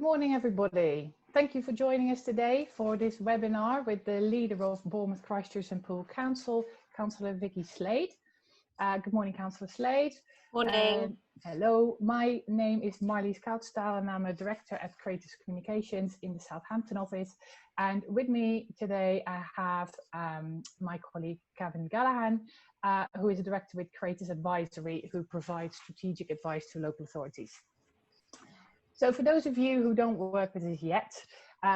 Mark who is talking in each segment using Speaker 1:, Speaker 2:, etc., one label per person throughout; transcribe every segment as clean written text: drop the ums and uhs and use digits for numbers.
Speaker 1: morning, everybody. Thank you for joining us today for this webinar with the leader of Bournemouth, Christchurch and Poole Council, Councillor Vikki Slade. Good morning, Councillor Slade.
Speaker 2: Morning.
Speaker 1: Hello, my name is Marlies Koudstaal and I'm a director at Cratus Communications in the Southampton office. And with me today, I have my colleague, Kevin Gallahan, who is a director with Cratus Advisory, who provides strategic advice to local authorities. So for those of you who don't work with us yet,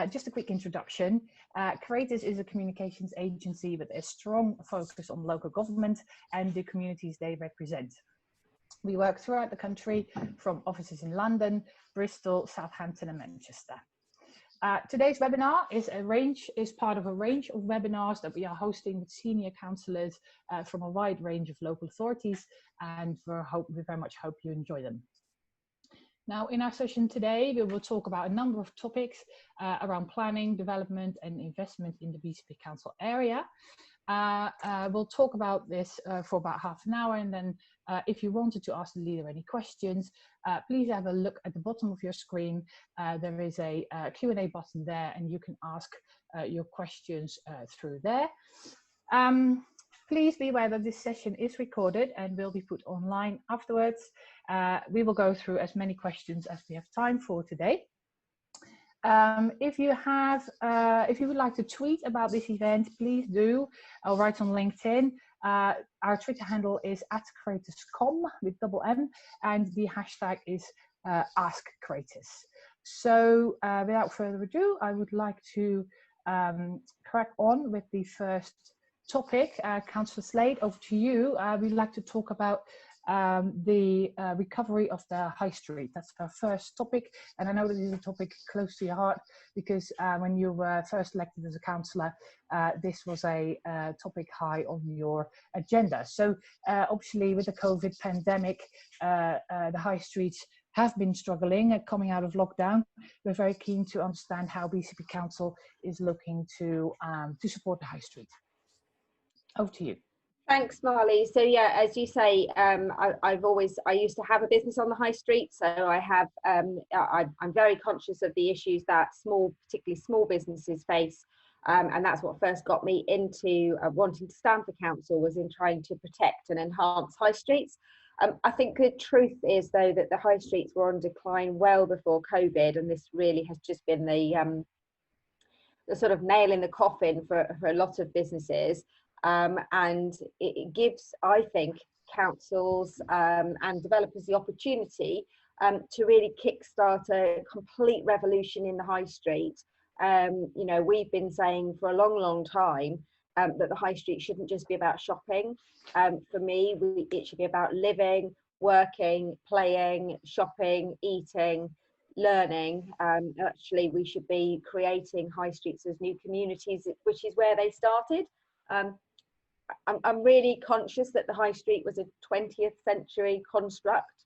Speaker 1: just a quick introduction. Cratus is a communications agency with a strong focus on local government and the communities they represent. We work throughout the country from offices in London, Bristol, Southampton and Manchester. Today's webinar is part of a range of webinars that we are hosting with senior councillors from a wide range of local authorities, and we very much hope you enjoy them. Now, in our session today, we will talk about a number of topics around planning, development and investment in the BCP Council area. We'll talk about this for about half an hour, and then if you wanted to ask the leader any questions, please have a look at the bottom of your screen. There is a Q&A button there, and you can ask your questions through there. Please be aware that this session is recorded and will be put online afterwards. We will go through as many questions as we have time for today. If you would like to tweet about this event, please do, or write on LinkedIn. Our Twitter handle is @Cratus.com with double M, and the hashtag is AskCratus. So without further ado, I would like to crack on with the first topic. Councillor Slade, over to you. We'd like to talk about the recovery of the high street. That's our first topic, and I know this is a topic close to your heart because when you were first elected as a councillor, this was a topic high on your agenda. So obviously with the COVID pandemic, the high streets have been struggling coming out of lockdown. We're very keen to understand how BCP Council is looking to support the high street. Over to you.
Speaker 2: Thanks, Marley. So yeah, as you say, I used to have a business on the high street, so I'm very conscious of the issues that particularly small businesses face, and that's what first got me into wanting to stand for council, was in trying to protect and enhance high streets. I think the truth is, though, that the high streets were on decline well before COVID, and this really has just been the sort of nail in the coffin for a lot of businesses. And it gives, I think, councils and developers the opportunity to really kickstart a complete revolution in the high street. You know, we've been saying for a long time that the high street shouldn't just be about shopping. For me, it should be about living, working, playing, shopping, eating, learning. Actually, we should be creating high streets as new communities, which is where they started. I'm really conscious that the high street was a 20th century construct,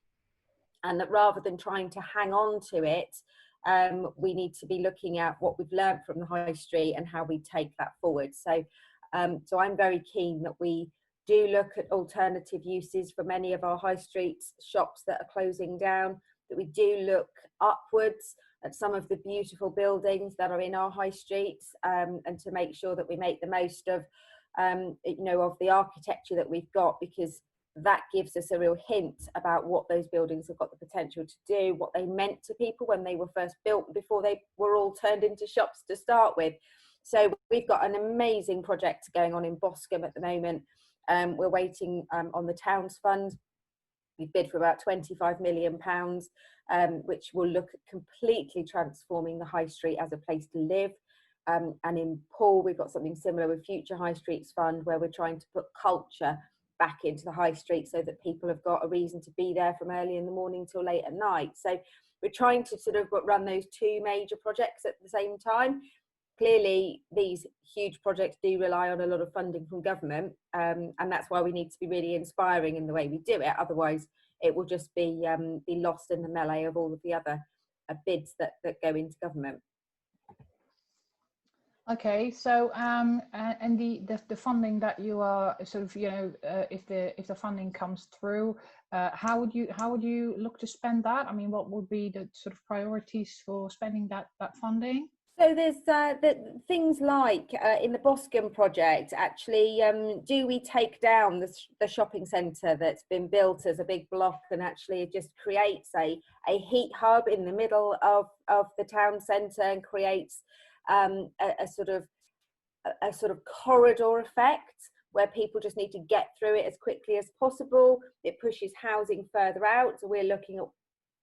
Speaker 2: and that rather than trying to hang on to it, we need to be looking at what we've learned from the high street and how we take that forward. So I'm very keen that we do look at alternative uses for many of our high street shops that are closing down, that we do look upwards at some of the beautiful buildings that are in our high streets, and to make sure that we make the most of of the architecture that we've got, because that gives us a real hint about what those buildings have got the potential to do, what they meant to people when they were first built, before they were all turned into shops to start with. So we've got an amazing project going on in Boscombe at the moment. We're waiting on the Towns Fund. We bid for about £25 million, which will look at completely transforming the high street as a place to live. And in Poole, we've got something similar with Future High Streets Fund, where we're trying to put culture back into the high street so that people have got a reason to be there from early in the morning till late at night. So we're trying to sort of run those two major projects at the same time. Clearly, these huge projects do rely on a lot of funding from government, and that's why we need to be really inspiring in the way we do it. Otherwise, it will just be lost in the melee of all of the other bids that go into government.
Speaker 1: Okay, so and the funding that you are sort of, you know, if the funding comes through, how would you look to spend that? I mean, what would be the sort of priorities for spending that funding?
Speaker 2: So there's things like in the Boscombe project, actually, do we take down the shopping centre that's been built as a big block and actually just creates a heat hub in the middle of the town centre and creates a sort of corridor effect where people just need to get through it as quickly as possible. It pushes housing further out. So we're looking at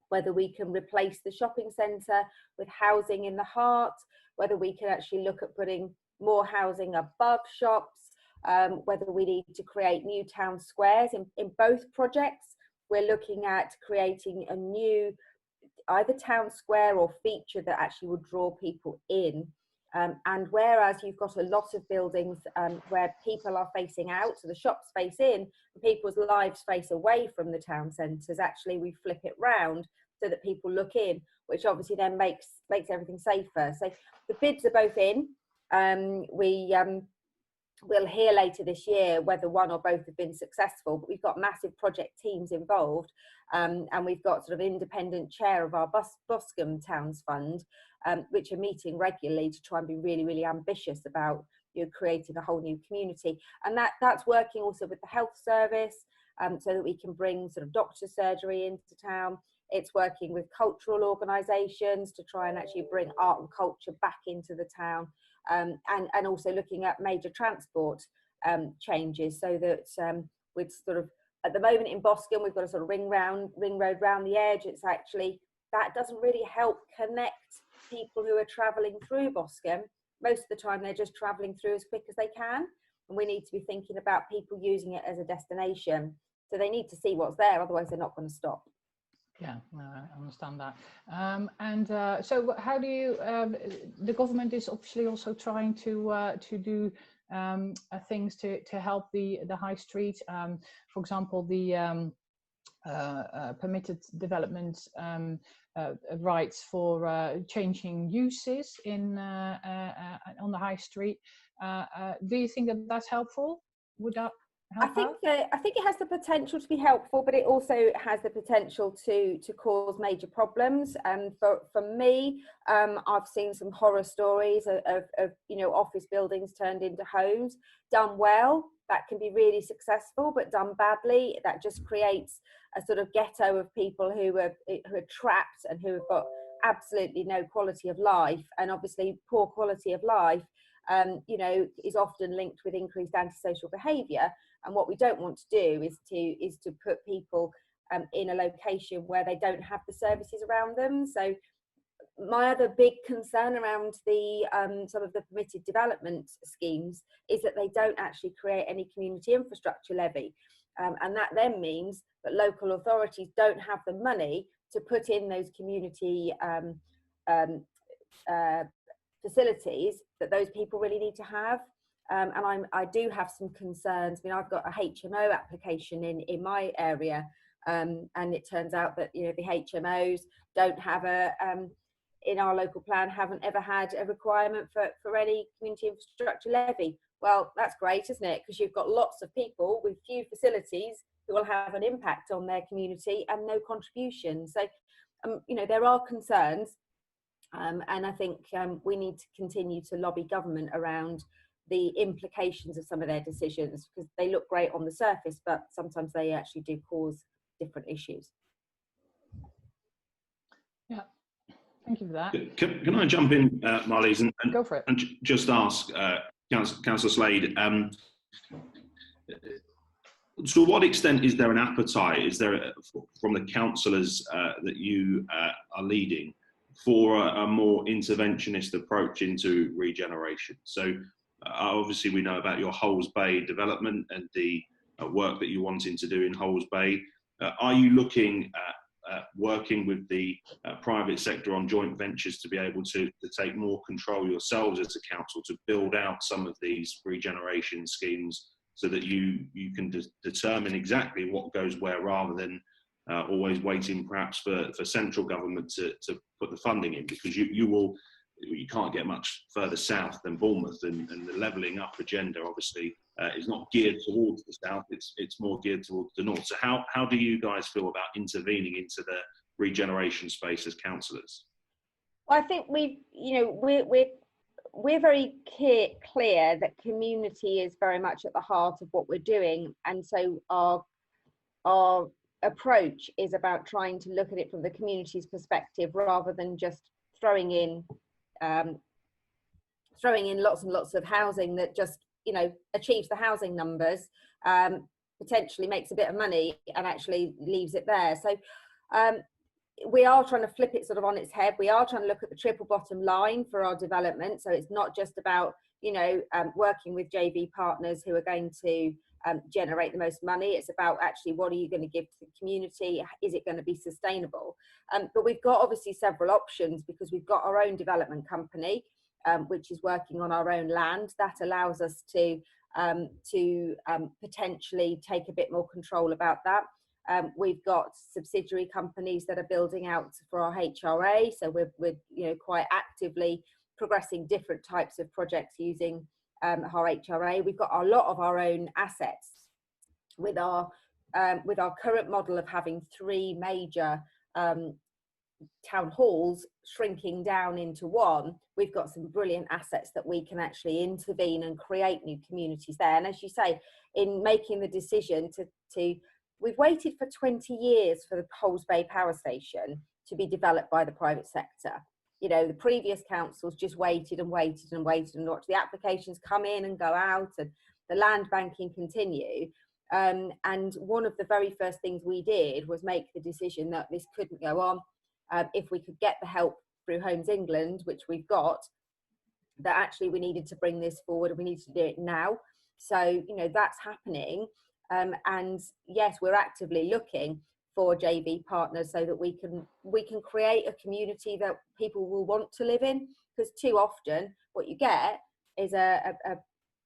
Speaker 2: whether we can replace the shopping centre with housing in the heart, whether we can actually look at putting more housing above shops, whether we need to create new town squares. In both projects, we're looking at creating a new either town square or feature that actually would draw people in. And whereas you've got a lot of buildings where people are facing out, so the shops face in, and people's lives face away from the town centres, actually we flip it round so that people look in, which obviously then makes everything safer. So the bids are both in. We'll hear later this year whether one or both have been successful, but we've got massive project teams involved, and we've got sort of independent chair of our Boscombe Towns Fund, which are meeting regularly to try and be really, really ambitious about, you know, creating a whole new community. And that's working also with the health service, so that we can bring sort of doctor surgery into town. It's working with cultural organisations to try and actually bring art and culture back into the town, and also looking at major transport changes, so that with sort of, at the moment in Boscombe, we've got a sort of ring road round the edge. It's actually, that doesn't really help connect people who are travelling through Boscombe. Most of the time they're just travelling through as quick as they can, and we need to be thinking about people using it as a destination. So they need to see what's there, otherwise they're not going to stop.
Speaker 1: Yeah, I understand that. So how do you, the government is obviously also trying to do things to help the high street. For example, the permitted development rights for changing uses in on the high street. Do you think that that's helpful? Would that
Speaker 2: I think it has the potential to be helpful, but it also has the potential to cause major problems. For me, I've seen some horror stories of you know, office buildings turned into homes. Done well, that can be really successful, but done badly, that just creates a sort of ghetto of people who are trapped and who have got absolutely no quality of life. And obviously, poor quality of life, you know, is often linked with increased antisocial behaviour. And what we don't want to do is to put people in a location where they don't have the services around them. So my other big concern around the some of the permitted development schemes is that they don't actually create any community infrastructure levy, and that then means that local authorities don't have the money to put in those community facilities that those people really need to have. And I do have some concerns. I mean, I've got a HMO application in my area, and it turns out that, you know, the HMOs don't have in our local plan, haven't ever had a requirement for any community infrastructure levy. Well, that's great, isn't it? Because you've got lots of people with few facilities who will have an impact on their community and no contribution. So, you know, there are concerns, and I think we need to continue to lobby government around the implications of some of their decisions, because they look great on the surface, but sometimes they actually do cause different issues.
Speaker 1: Yeah, thank you for that.
Speaker 3: Can I jump in, Marlies, and
Speaker 1: go for it,
Speaker 3: and just ask Councillor Slade, to what extent is there an appetite, is there from the councillors that you are leading, for a more interventionist approach into regeneration? So obviously we know about your Holes Bay development and the work that you're wanting to do in Holes Bay. Are you looking at working with the private sector on joint ventures to be able to take more control yourselves as a council to build out some of these regeneration schemes, so that you can determine exactly what goes where, rather than always waiting perhaps for central government to put the funding in? Because you will, you can't get much further south than Bournemouth, and the levelling up agenda obviously is not geared towards the south, it's more geared towards the north. So how do you guys feel about intervening into the regeneration space as councillors?
Speaker 2: Well, I think we're very clear that community is very much at the heart of what we're doing, and so our approach is about trying to look at it from the community's perspective rather than just throwing in lots and lots of housing that just achieves the housing numbers, potentially makes a bit of money and actually leaves it there. So we are trying to flip it sort of on its head. We are trying to look at the triple bottom line for our development. So it's not just about working with JV partners who are going to generate the most money. It's about actually what are you going to give to the community? Is it going to be sustainable? But we've got obviously several options because we've got our own development company, which is working on our own land. That allows us to potentially take a bit more control about that. We've got subsidiary companies that are building out for our HRA, so we're quite actively progressing different types of projects using our HRA. We've got a lot of our own assets with our current model of having 3 major town halls shrinking down into one. We've got some brilliant assets that we can actually intervene and create new communities there. And as you say, in making the decision to we've waited for 20 years for the Coles Bay Power Station to be developed by the private sector. The previous councils just waited and waited and waited and watched the applications come in and go out and the land banking continue. And one of the very first things we did was make the decision that this couldn't go on. If we could get the help through Homes England, which we've got, that actually we needed to bring this forward and we needed to do it now. So, that's happening. And yes, we're actively looking for JV partners so that we can create a community that people will want to live in, because too often what you get is a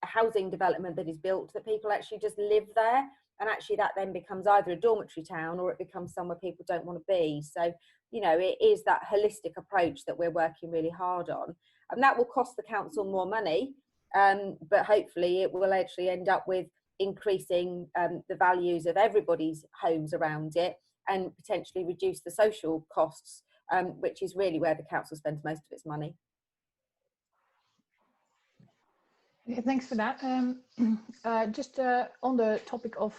Speaker 2: housing development that is built that people actually just live there, and actually that then becomes either a dormitory town or it becomes somewhere people don't want to be. So it is that holistic approach that we're working really hard on, and that will cost the council more money, but hopefully it will actually end up with increasing the values of everybody's homes around it and potentially reduce the social costs, which is really where the council spends most of its money.
Speaker 1: Yeah, thanks for that. Just on the topic of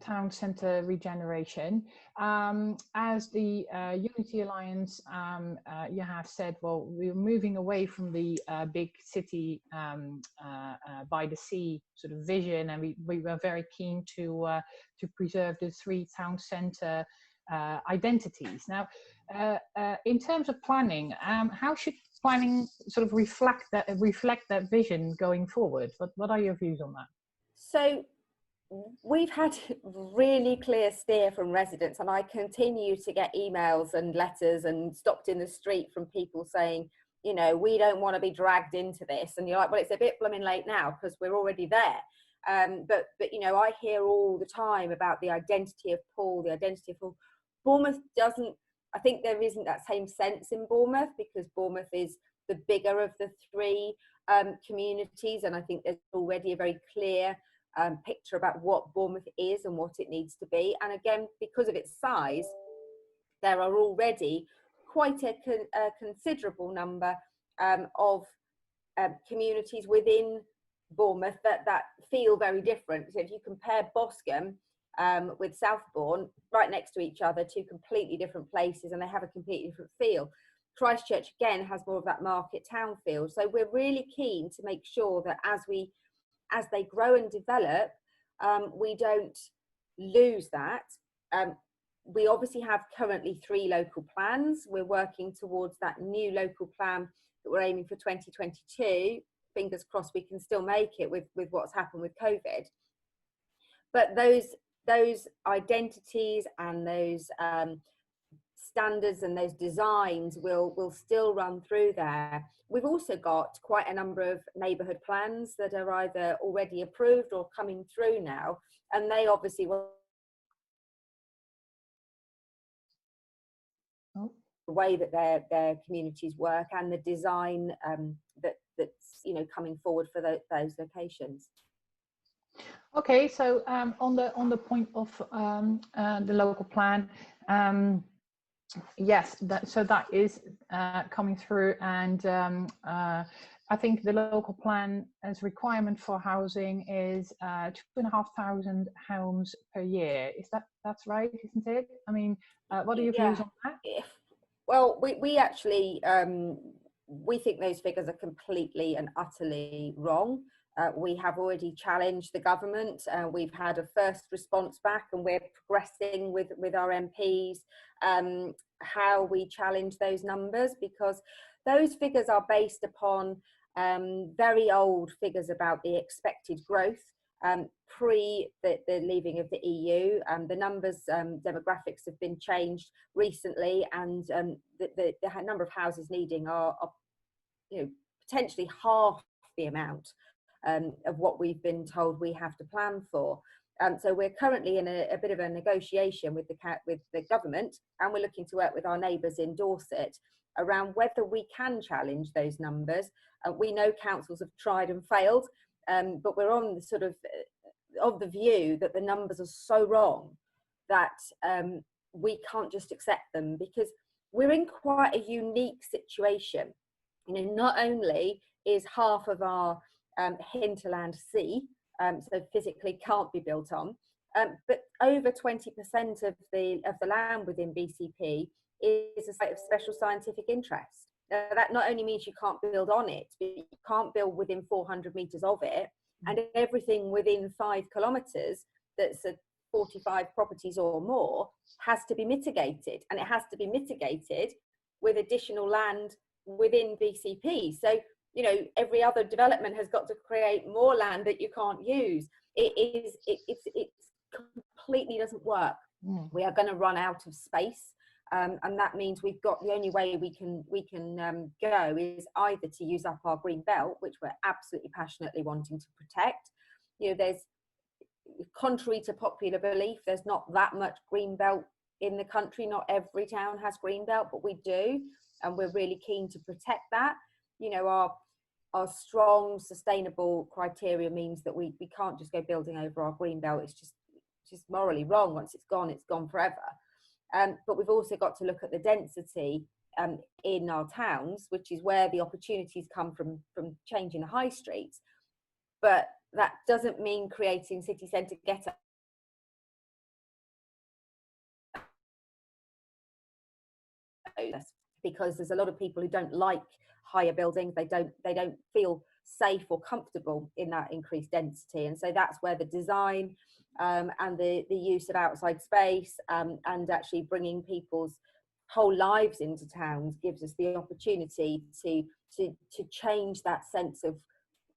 Speaker 1: town centre regeneration, as the Unity Alliance, you have said, well, we're moving away from the big city by the sea sort of vision, and we were very keen to preserve the 3 town centre identities. Now, in terms of planning, how should planning sort of reflect that vision going forward? What are your views on that?
Speaker 2: So we've had really clear steer from residents, and I continue to get emails and letters and stopped in the street from people saying, we don't want to be dragged into this. And you're like, well, it's a bit blooming late now because we're already there. But I hear all the time about the identity of Paul, the identity of Paul. Bournemouth doesn't, I think there isn't that same sense in Bournemouth because Bournemouth is the bigger of the 3 communities, and I think there's already a very clear picture about what Bournemouth is and what it needs to be. And again, because of its size, there are already quite a considerable number of communities within Bournemouth that feel very different. So if you compare Boscombe with Southbourne, right next to each other, 2 completely different places, and they have a completely different feel. Christchurch again has more of that market town feel. So we're really keen to make sure that as they grow and develop, we don't lose that. We obviously have currently 3 local plans. We're working towards that new local plan that we're aiming for 2022. Fingers crossed we can still make it with what's happened with COVID. But those identities and those standards and those designs will still run through there. We've also got quite a number of neighbourhood plans that are either already approved or coming through now, and they obviously will way that their communities work, and the design that's coming forward for those locations.
Speaker 1: Okay, so on the point of the local plan, yes, that is coming through, and I think the local plan as requirement for housing is 2,500 homes per year. That's right, isn't it? I mean, what are your views on that?
Speaker 2: Well, we actually we think those figures are completely and utterly wrong. We have already challenged the government. We've had a first response back, and we're progressing with our MPs how we challenge those numbers, because those figures are based upon very old figures about the expected growth pre the leaving of the EU. The numbers, demographics have been changed recently, and the number of houses needing are potentially half the amount of what we've been told we have to plan for. So we're currently in a bit of a negotiation with the government, and we're looking to work with our neighbours in Dorset around whether we can challenge those numbers. We know councils have tried and failed, but we're on the sort of the view that the numbers are so wrong that we can't just accept them, because we're in quite a unique situation. Not only is half of our hinterland sea, so physically can't be built on, but over 20% of the land within BCP is a site of special scientific interest. That not only means you can't build on it, but you can't build within 400 metres of it, and everything within 5 kilometres that's 45 properties or more has to be mitigated, and it has to be mitigated with additional land within BCP. So every other development has got to create more land that you can't use. It completely doesn't work. We are going to run out of space, and that means we've got, the only way we can go is either to use up our green belt, which we're absolutely passionately wanting to protect. There's, contrary to popular belief, there's not that much green belt in the country. Not every town has green belt, but we do, and we're really keen to protect that. Our strong sustainable criteria means that we can't just go building over our green belt. It's just morally wrong. Once it's gone forever. But we've also got to look at the density in our towns, which is where the opportunities come from changing the high streets. But that doesn't mean creating city centre ghettos, because there's a lot of people who don't like higher buildings. They don't feel safe or comfortable in that increased density, and so that's where the design and the use of outside space and actually bringing people's whole lives into towns gives us the opportunity to change that sense of,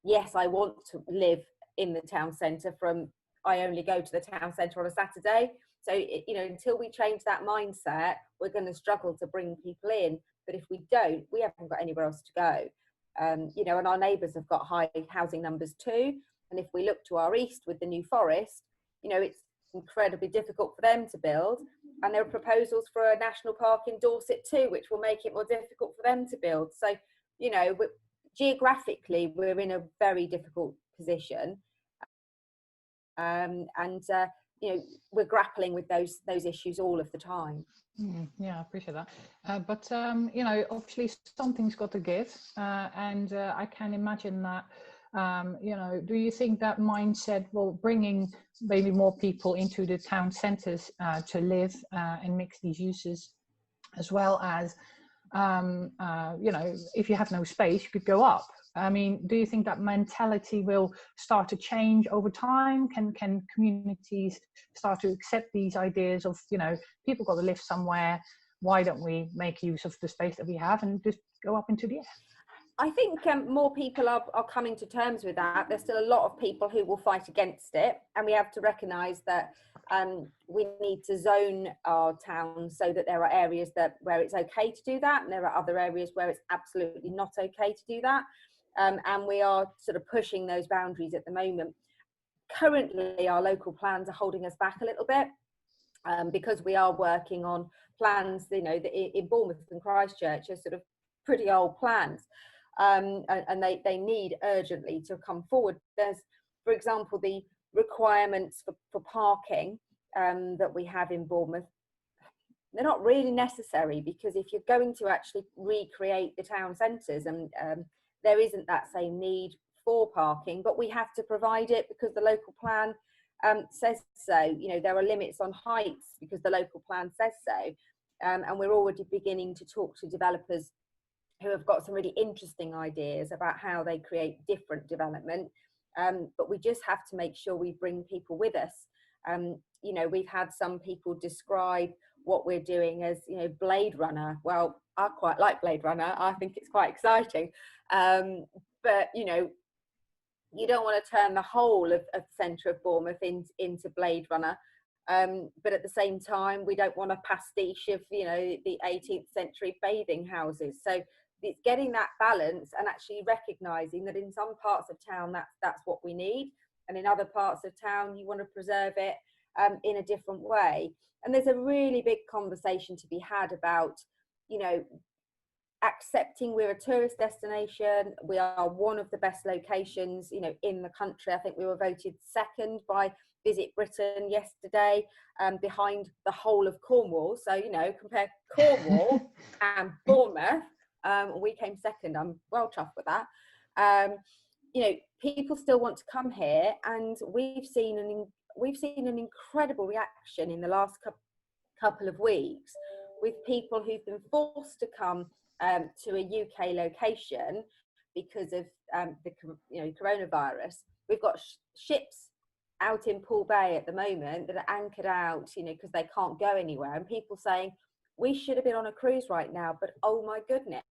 Speaker 2: yes, I want to live in the town centre, from I only go to the town centre on a Saturday. So until we change that mindset, we're going to struggle to bring people in. But if we don't, we haven't got anywhere else to go. And our neighbours have got high housing numbers too. And if we look to our east with the New Forest, it's incredibly difficult for them to build. And there are proposals for a national park in Dorset too, which will make it more difficult for them to build. So, geographically, we're in a very difficult position. We're grappling with those issues all of the time.
Speaker 1: Yeah, I appreciate that. But obviously something's got to give, and I can imagine that. Do you think that mindset will bringing maybe more people into the town centres to live and mix these uses, as well as if you have no space, you could go up? I mean, do you think that mentality will start to change over time? Can communities start to accept these ideas of, people got to live somewhere, why don't we make use of the space that we have and just go up into the air?
Speaker 2: I think more people are coming to terms with that. There's still a lot of people who will fight against it, and we have to recognise that we need to zone our towns so that there are areas where it's okay to do that, and there are other areas where it's absolutely not okay to do that. And we are sort of pushing those boundaries at the moment. Currently, our local plans are holding us back a little bit. because we are working on plans, you know, in Bournemouth and Christchurch are sort of pretty old plans, and they need urgently to come forward. There's, for example, the requirements for parking that we have in Bournemouth. They're not really necessary, because if you're going to actually recreate the town centres, and there isn't that same need for parking, but we have to provide it because the local plan says so. You know, there are limits on heights because the local plan says so, and we're already beginning to talk to developers who have got some really interesting ideas about how they create different development, but we just have to make sure we bring people with us. You know, we've had some people describe what we're doing as, you know, Blade Runner. Well, I quite like Blade Runner. I think it's quite exciting. But, you know, you don't want to turn the whole of the centre of Bournemouth into Blade Runner. But at the same time, we don't want a pastiche of, you know, the 18th century bathing houses. So it's getting that balance and actually recognising that in some parts of town, that's what we need. And in other parts of town, you want to preserve it in a different way. And there's a really big conversation to be had about, you know, accepting we're a tourist destination. We are one of the best locations, you know, in the country. I think we were voted second by Visit Britain yesterday, behind the whole of Cornwall. So, you know, compare Cornwall and Bournemouth, we came second. I'm well chuffed with that. You know, people still want to come here, and we've seen an incredible reaction in the last couple of weeks with people who've been forced to come to a UK location because of the, you know, coronavirus. We've got ships out in Poole Bay at the moment that are anchored out, you know, because they can't go anywhere, and people saying we should have been on a cruise right now, but oh my goodness,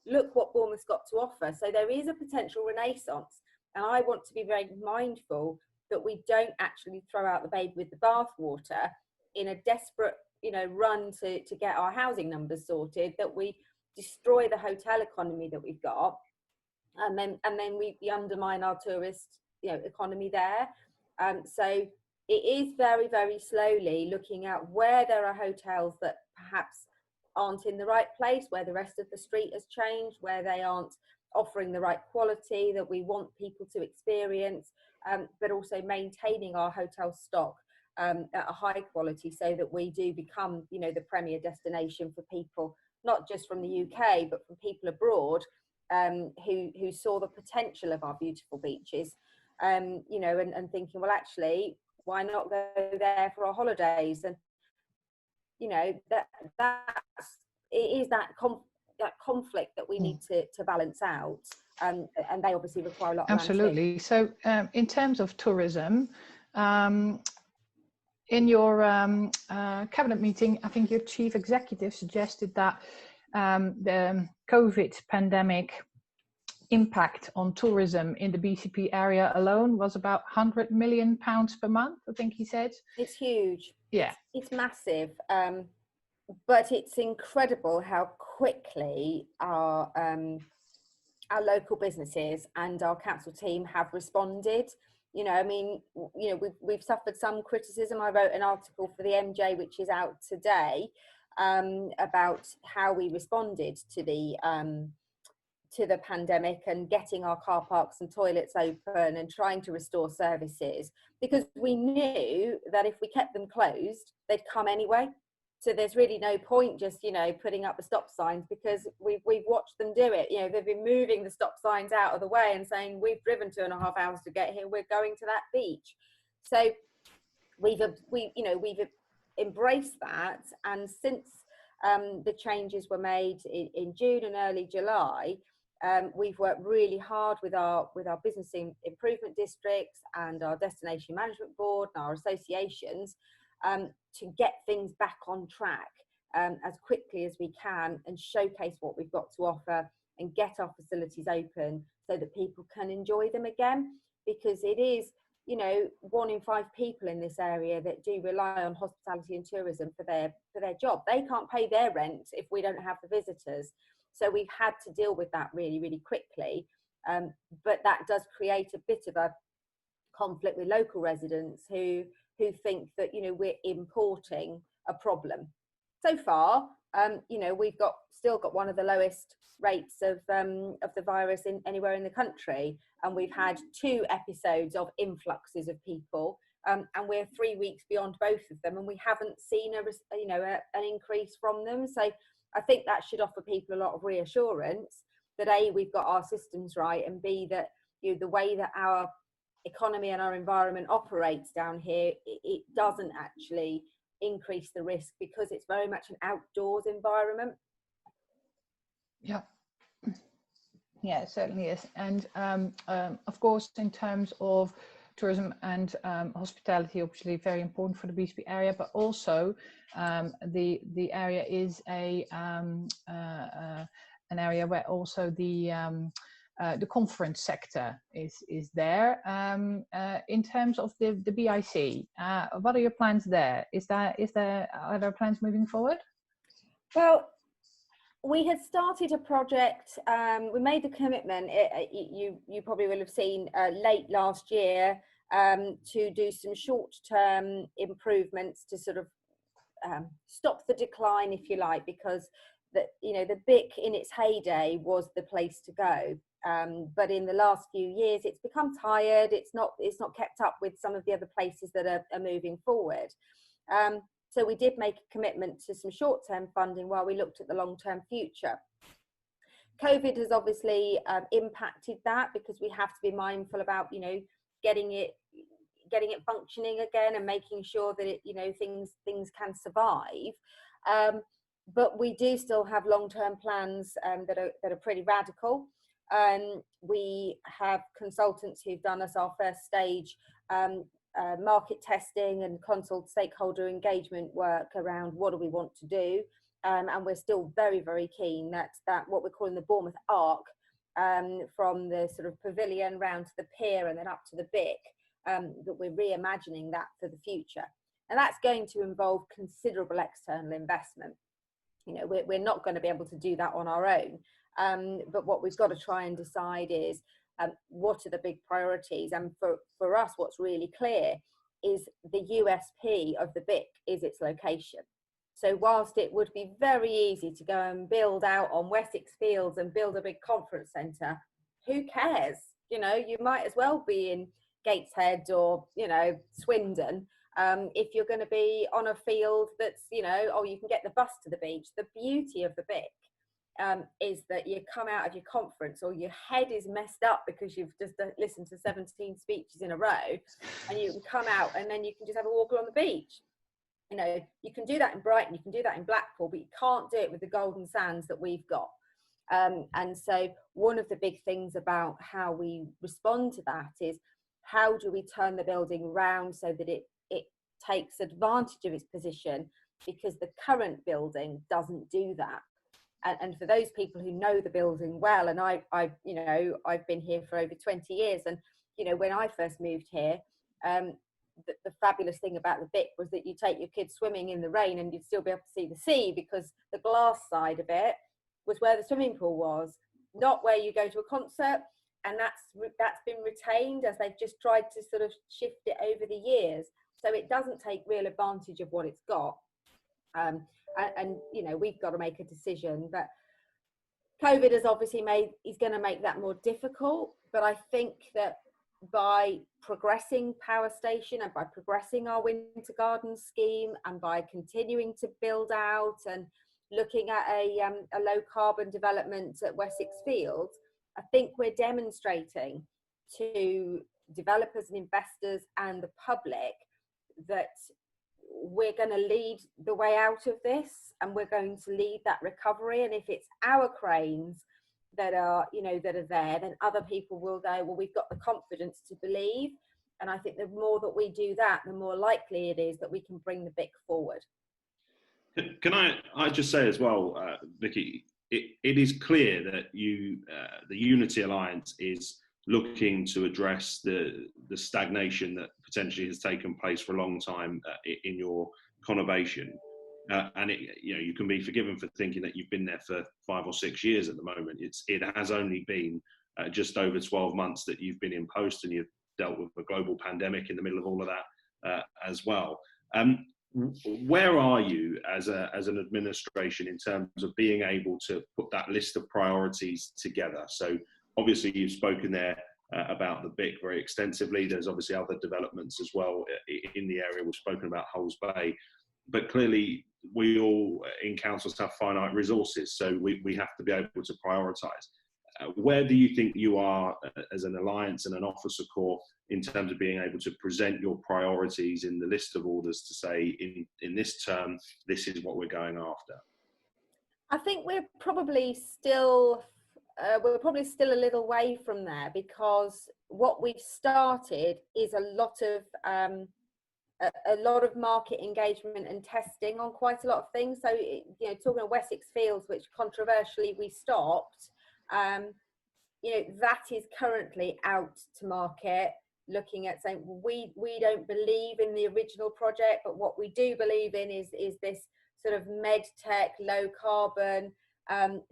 Speaker 2: look what Bournemouth's got to offer. So there is a potential renaissance, and I want to be very mindful that we don't actually throw out the baby with the bathwater in a desperate, you know, run to get our housing numbers sorted, that we destroy the hotel economy that we've got, and then we undermine our tourist, you know, economy there. So it is very, very slowly looking at where there are hotels that perhaps aren't in the right place, where the rest of the street has changed, where they aren't offering the right quality that we want people to experience, but also maintaining our hotel stock at a high quality, so that we do become, you know, the premier destination for people, not just from the UK, but from people abroad, who saw the potential of our beautiful beaches, you know, and thinking, well, actually, why not go there for our holidays? And, you know, it is that conflict that we need to balance out, and they obviously require a lot of
Speaker 1: absolutely. So in terms of tourism, in your cabinet meeting, I think your chief executive suggested that the COVID pandemic impact on tourism in the BCP area alone was about £100 million per month, I think he said.
Speaker 2: It's huge.
Speaker 1: Yeah.
Speaker 2: It's massive. But it's incredible how quickly our local businesses and our council team have responded. You know, I mean, you know, we've suffered some criticism. I wrote an article for the MJ, which is out today, about how we responded to the pandemic and getting our car parks and toilets open and trying to restore services, because we knew that if we kept them closed, they'd come anyway. So there's really no point just, you know, putting up the stop signs, because we've watched them do it. You know, they've been moving the stop signs out of the way and saying, we've driven 2.5 hours to get here, we're going to that beach. So we've embraced that. And since the changes were made in June and early July, we've worked really hard with our business improvement districts and our destination management board and our associations, to get things back on track as quickly as we can, and showcase what we've got to offer and get our facilities open so that people can enjoy them again. Because it is, you know, 1 in 5 people in this area that do rely on hospitality and tourism for their job. They can't pay their rent if we don't have the visitors. So we've had to deal with that really, really quickly. But that does create a bit of a conflict with local residents who who think that, you know, we're importing a problem. So far, you know, we've still got one of the lowest rates of the virus anywhere in the country, and we've had 2 episodes of influxes of people, and we're 3 weeks beyond both of them, and we haven't seen an increase from them. So I think that should offer people a lot of reassurance that A, we've got our systems right, and B, that, you know, the way that our economy and our environment operates down here, it doesn't actually increase the risk because it's very much an outdoors environment.
Speaker 1: Yeah, yeah, it certainly is. And of course, in terms of tourism and hospitality, obviously very important for the BCP area, but also the area is an area where also the conference sector is there. In terms of the BIC, what are your plans there? Are there plans moving forward?
Speaker 2: Well, we had started a project. We made the commitment. You probably will have seen late last year to do some short-term improvements to sort of stop the decline, if you like, because the BIC in its heyday was the place to go. But in the last few years, it's become tired. It's not kept up with some of the other places that are moving forward. So we did make a commitment to some short-term funding while we looked at the long-term future. COVID has obviously impacted that, because we have to be mindful about, you know, getting it functioning again and making sure that it, you know, things can survive. But we do still have long-term plans that are pretty radical. We have consultants who've done us our first stage market testing and stakeholder engagement work around what do we want to do, and we're still very, very keen that what we're calling the Bournemouth Arc, from the sort of pavilion round to the pier and then up to the BIC, that we're reimagining that for the future, and that's going to involve considerable external investment. You know, we're not going to be able to do that on our own, but what we've got to try and decide is what are the big priorities. And for us, what's really clear is the USP of the BIC is its location. So whilst it would be very easy to go and build out on Wessex Fields and build a big conference centre, who cares? You know, you might as well be in Gateshead or, you know, Swindon, if you're going to be on a field that's, you know, oh, you can get the bus to the beach. The beauty of the BIC is that you come out of your conference or your head is messed up because you've just listened to 17 speeches in a row, and you can come out and then you can just have a walk along the beach. You know, you can do that in Brighton, you can do that in Blackpool, but you can't do it with the golden sands that we've got. And so one of the big things about how we respond to that is, how do we turn the building round so that it takes advantage of its position, because the current building doesn't do that. And for those people who know the building well, and I've been here for over 20 years, and, you know, when I first moved here, the fabulous thing about the BIC was that you take your kids swimming in the rain and you'd still be able to see the sea, because the glass side of it was where the swimming pool was, not where you go to a concert. And that's been retained as they've just tried to sort of shift it over the years. So it doesn't take real advantage of what it's got. And you know, we've got to make a decision. But COVID has obviously is going to make that more difficult. But I think that by progressing Power Station and by progressing our Winter Garden scheme and by continuing to build out and looking at a low carbon development at Wessex Fields, I think we're demonstrating to developers and investors and the public that we're going to lead the way out of this, and we're going to lead that recovery. And if it's our cranes that are, you know, that are there, then other people will go, well, we've got the confidence to believe. And I think the more that we do that, the more likely it is that we can bring the BIC forward.
Speaker 3: Can I just say as well, Vikki, it is clear that the Unity Alliance is looking to address the stagnation that potentially has taken place for a long time in your conurbation. And you can be forgiven for thinking that you've been there for 5 or 6 years at the moment. It has only been just over 12 months that you've been in post, and you've dealt with a global pandemic in the middle of all of that. as well. Where are you as an administration in terms of being able to put that list of priorities together? So obviously you've spoken there about the BIC very extensively. There's obviously other developments as well in the area. We've spoken about Hulls Bay, but clearly we all in councils have finite resources, so we have to be able to prioritise. Where do you think you are as an alliance and an officer corps in terms of being able to present your priorities in the list of orders to say in this term, this is what we're going after?
Speaker 2: I think we're probably still a little way from there, because what we've started is a lot of market engagement and testing on quite a lot of things. So, you know, talking of Wessex Fields, which controversially we stopped, you know, that is currently out to market, looking at saying we don't believe in the original project, but what we do believe in is this sort of med tech, low carbon,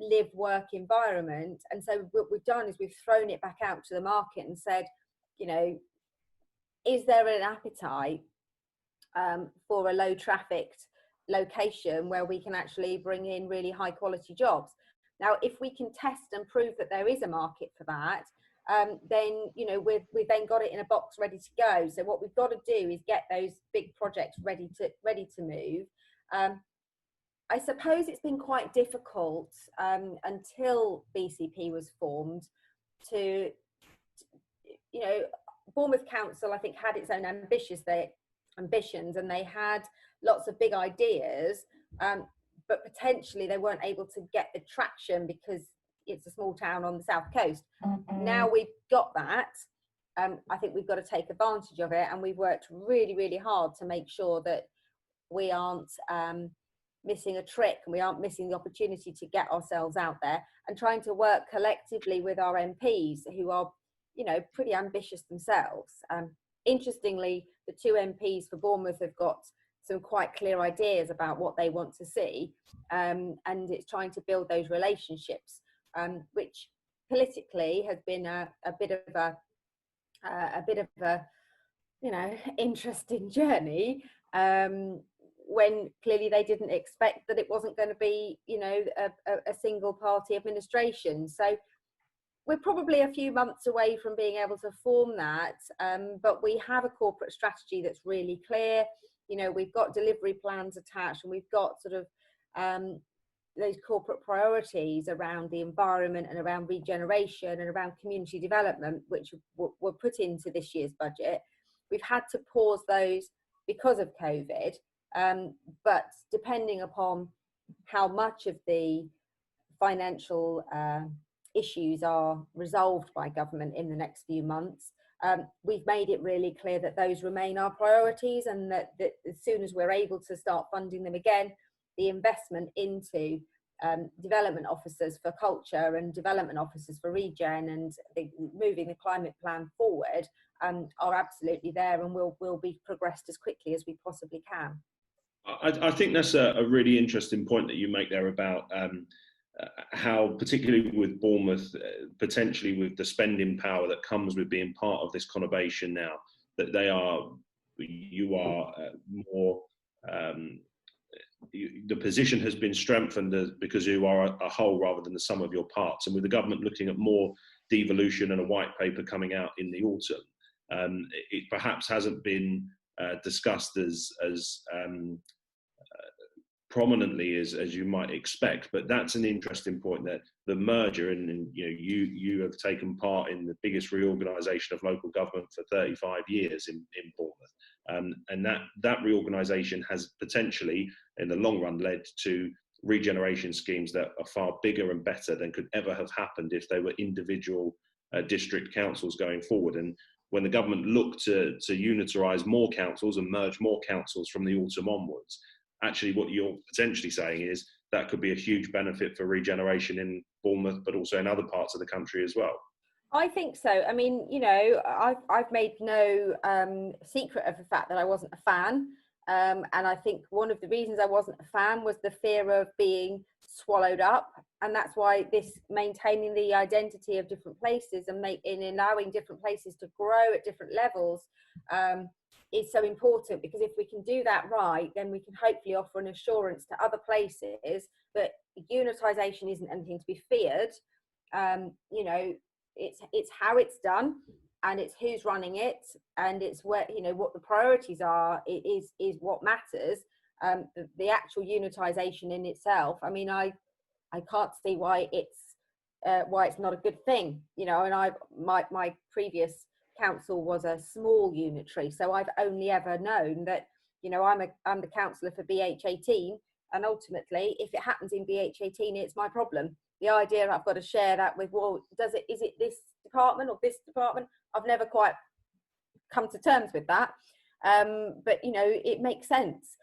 Speaker 2: live work environment. And so what we've done is we've thrown it back out to the market and said, you know, is there an appetite for a low trafficked location where we can actually bring in really high quality jobs? Now, if we can test and prove that there is a market for that, then, you know, we've then got it in a box ready to go. So what we've got to do is get those big projects ready to move. I suppose it's been quite difficult until BCP was formed to, you know, Bournemouth Council, I think, had its own ambitions, and they had lots of big ideas, but potentially they weren't able to get the traction because it's a small town on the south coast. Now we've got that. I think we've got to take advantage of it, and we've worked really, really hard to make sure that we aren't missing a trick, and we aren't missing the opportunity to get ourselves out there, and trying to work collectively with our MPs who are, you know, pretty ambitious themselves. Interestingly, the two MPs for Bournemouth have got some quite clear ideas about what they want to see, and it's trying to build those relationships, which politically has been a bit of a you know, interesting journey, when clearly they didn't expect that it wasn't going to be, you know, a single party administration. So we're probably a few months away from being able to form that, but we have a corporate strategy that's really clear. You know, we've got delivery plans attached, and we've got sort of those corporate priorities around the environment and around regeneration and around community development, which were put into this year's budget. We've had to pause those because of COVID, but depending upon how much of the financial issues are resolved by government in the next few months, we've made it really clear that those remain our priorities, and that as soon as we're able to start funding them again, the investment into development officers for culture and development officers for regen and moving the climate plan forward are absolutely there, and will be progressed as quickly as we possibly can.
Speaker 3: I think that's a really interesting point that you make there about how, particularly with Bournemouth, potentially with the spending power that comes with being part of this conurbation now, that you are more, the position has been strengthened because you are a whole rather than the sum of your parts. And with the government looking at more devolution and a white paper coming out in the autumn, it perhaps hasn't been discussed as prominently as you might expect, but that's an interesting point, that the merger, and you know, you have taken part in the biggest reorganisation of local government for 35 years in Bournemouth, and that reorganisation has potentially in the long run led to regeneration schemes that are far bigger and better than could ever have happened if they were individual district councils going forward. And when the government looked to unitarise more councils and merge more councils from the autumn onwards, actually what you're potentially saying is that could be a huge benefit for regeneration in Bournemouth, but also in other parts of the country as well.
Speaker 2: I think so. I mean, you know, I've made no secret of the fact that I wasn't a fan. And I think one of the reasons I wasn't a fan was the fear of being swallowed up. And that's why this maintaining the identity of different places and allowing different places to grow at different levels is so important, because if we can do that right, then we can hopefully offer an assurance to other places that unitisation isn't anything to be feared. You know, it's how it's done, and it's who's running it, and it's where, you know, what the priorities are is what matters. The actual unitisation in itself, I mean, I can't see why it's not a good thing, you know. And my previous council was a small unitary, so I've only ever known that, you know, I'm the councillor for BH18, and ultimately if it happens in BH18, it's my problem. The idea that I've got to share that with, well, is it this department or this department? I've never quite come to terms with that, but you know, it makes sense.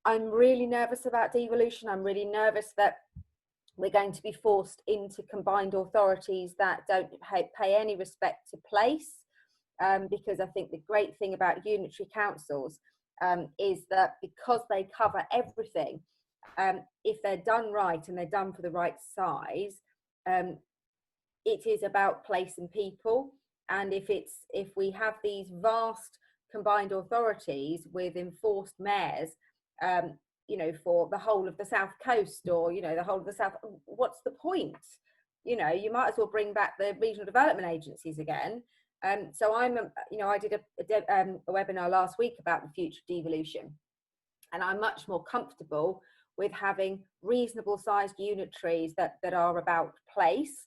Speaker 2: I'm really nervous about devolution. I'm really nervous that we're going to be forced into combined authorities that don't pay any respect to place, because I think the great thing about unitary councils is that because they cover everything, if they're done right and they're done for the right size, it is about place and people. And if we have these vast combined authorities with enforced mayors, you know, for the whole of the South Coast, or, you know, the whole of the South, what's the point? You know, you might as well bring back the regional development agencies again. So you know, I did a webinar last week about the future of devolution, and I'm much more comfortable with having reasonable sized unitaries that are about place,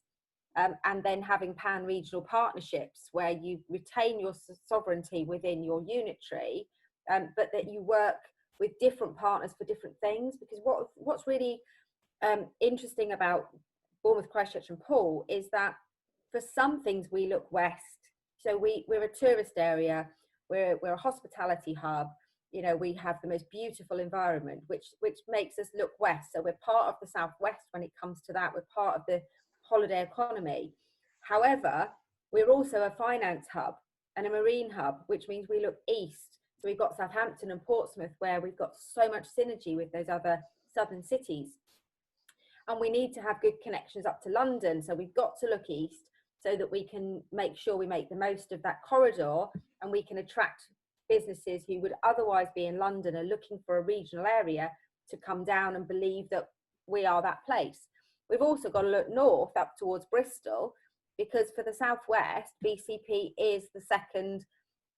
Speaker 2: and then having pan-regional partnerships where you retain your sovereignty within your unitary, but that you work with different partners for different things. Because what's really interesting about Bournemouth, Christchurch and Poole is that for some things we look west. So we're a tourist area, we're a hospitality hub, you know, we have the most beautiful environment, which makes us look west. So we're part of the southwest when it comes to that. We're part of the holiday economy. However, we're also a finance hub and a marine hub, which means we look east. So we've got Southampton and Portsmouth, where we've got so much synergy with those other southern cities. And we need to have good connections up to London. So we've got to look east so that we can make sure we make the most of that corridor, and we can attract businesses who would otherwise be in London and looking for a regional area to come down and believe that we are that place. We've also got to look north up towards Bristol, because for the southwest, BCP is the second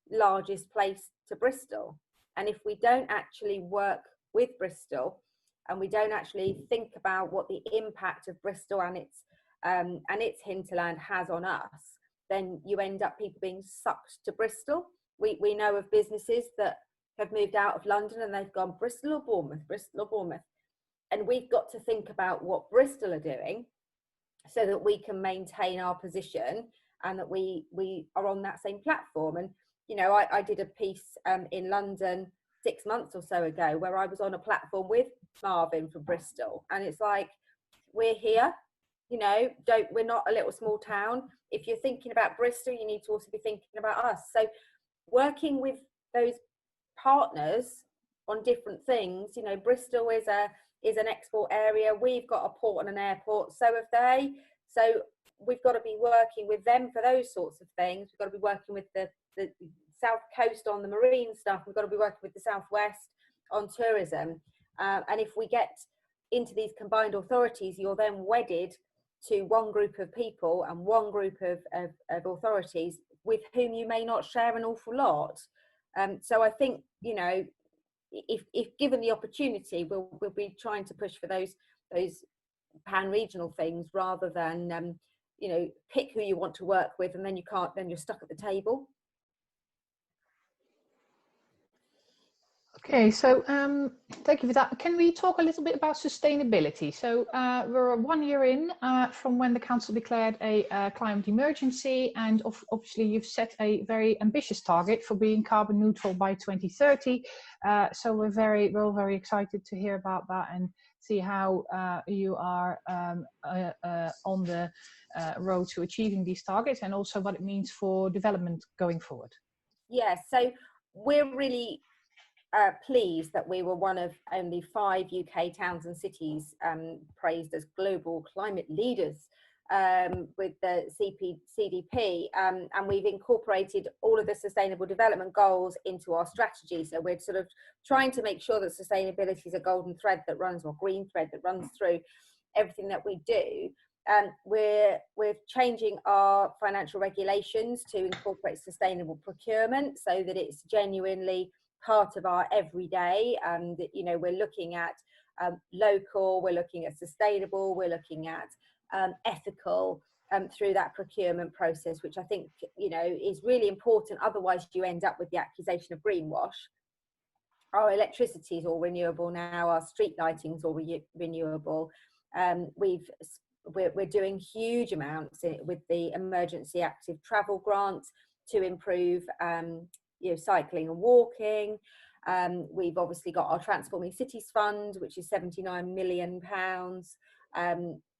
Speaker 2: largest place to Bristol. And if we don't actually work with Bristol, and we don't actually think about what the impact of Bristol and its hinterland has on us, then you end up people being sucked to Bristol. We know of businesses that have moved out of London and they've gone Bristol or Bournemouth, Bristol or Bournemouth. And we've got to think about what Bristol are doing so that we can maintain our position and that we are on that same platform. And, you know, I did a piece in London 6 months or so ago where I was on a platform with Marvin from Bristol. And it's like, we're here, you know, we're not a little small town. If you're thinking about Bristol, you need to also be thinking about us. So working with those partners on different things, you know, Bristol is an export area. We've got a port and an airport, so have they. So we've got to be working with them for those sorts of things. We've got to be working with the South Coast on the marine stuff. We've got to be working with the Southwest on tourism. And if we get into these combined authorities, you're then wedded to one group of people and one group of authorities with whom you may not share an awful lot. So I think, you know, if given the opportunity, we'll be trying to push for those pan-regional things rather than, you know, pick who you want to work with and then you can't, then you're stuck at the table.
Speaker 1: Okay, so thank you for that. Can we talk a little bit about sustainability? So we're 1 year in from when the council declared a climate emergency, and obviously you've set a very ambitious target for being carbon neutral by 2030. So we're all very excited to hear about that and see how you are on the road to achieving these targets, and also what it means for development going forward.
Speaker 2: Yes, so we're really pleased that we were one of only 5 UK towns and cities praised as global climate leaders with the CDP, and we've incorporated all of the sustainable development goals into our strategy. So we're sort of trying to make sure that sustainability is a golden thread that runs, or green thread that runs through everything that we do. We're changing our financial regulations to incorporate sustainable procurement so that it's genuinely part of our everyday. And you know, we're looking at local, we're looking at sustainable, we're looking at ethical through that procurement process, which I think, you know, is really important. Otherwise you end up with the accusation of greenwash. Our electricity is all renewable now, our street lighting is all renewable. We're doing huge amounts with the emergency active travel grants to improve you know, cycling and walking. We've obviously got our Transforming Cities Fund, which is £79 million